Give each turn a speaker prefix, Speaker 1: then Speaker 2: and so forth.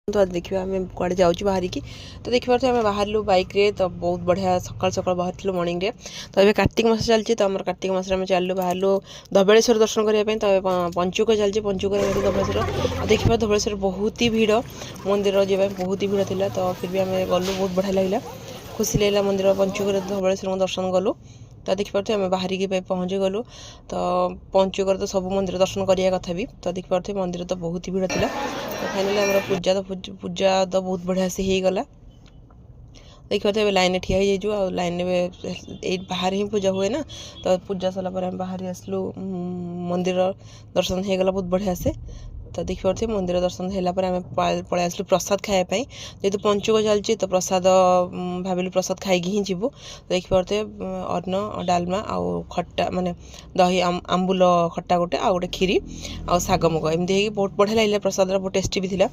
Speaker 1: तो आज देखिए आम कड़े जाऊँ बाहर की तो देखिए आम बाहर बैक रे तो बहुत बढ़िया सकाल सकाल बाहर मॉर्निंग रे तो ये कार्तिक मास चलती तो आम कार्तिक मास चलू बाहर धबलेश्वर दर्शन करने तो पंचुक चलती पंचुक धबलेश्वर देखिए धबलेश्वर बहुत ही भिड़ मंदिर जावाई बहुत ही भिड़ थी तो फिर भी आम गलु बहुत बढ़िया लगे खुशी लगे मंदिर पंचुक धबलेश्वर दर्शन कलु तो देखिपे आम बाहरिकी पहुँची गलु तो पंचुकर तो सब मंदिर दर्शन करने कथा भी तो देखिपे मंदिर तो बहुत ही भिड़ था तो फाइनाली आम पूजा तो बहुत बढ़िया से हो गला देखिए लाइन ठिया हो लाइन बाहर ही पूजा हुए ना तो पूजा सरला बाहर आसलु मंदिर दर्शन हो गला बहुत बढ़िया से तो देखिए मंदिर दर्शन होगापर आम पलि आसलु प्रसाद खायापी जेहतु पंचुक चलती तो प्रसाद भाविलु प्रसाद खाई ही जीवु देखिए अन्न डालमा आउ खट्टा माने दही आंबुल खट्टा गोटे आ गोटे खीरी आ शाग मुग एमती बहुत बढ़िया लगे प्रसाद बहुत टेस्टी भी थिला।